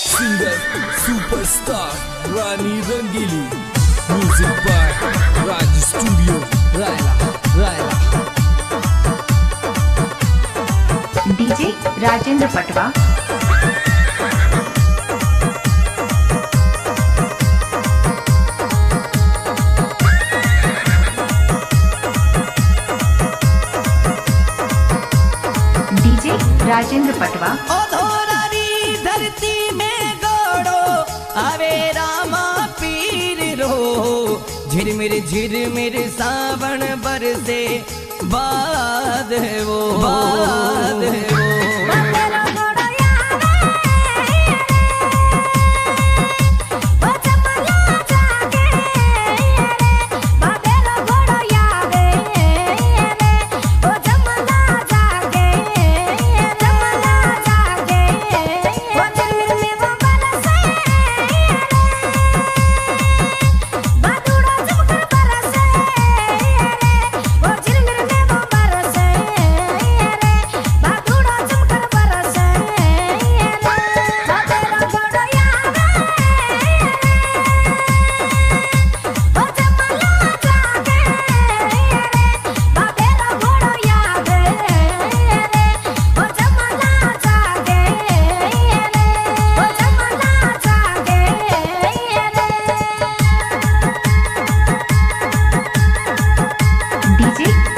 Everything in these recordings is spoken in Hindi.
Singer superstar Rani Rangili, music by Raj studio Rayla. DJ Rajendra Patwa. DJ Rajendra Patwa. धरती में गोड़ो आवे रामा पीर रो, झिरमिर सावन बरसे बाद वो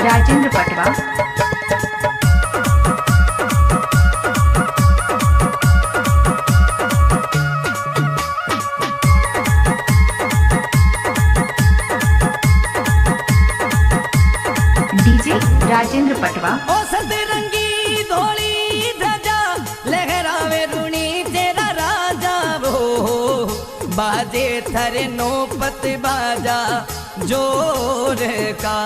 राजेंद्र पटवा। डीजे राजेंद्र पटवा। ओ सतरंगी धोली ध्वजा लहरावे रुणी तेरा राजा वो, बाजे थरे नौपत बाजा जोर का।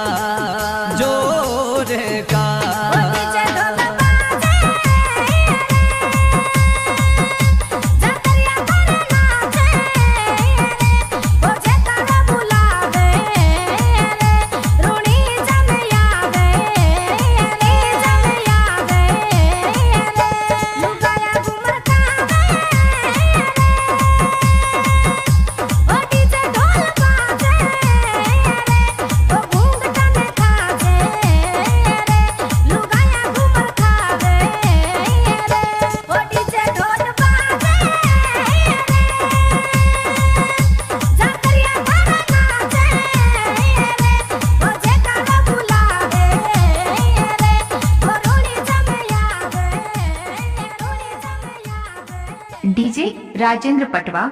डीजे राजेंद्र पटवा।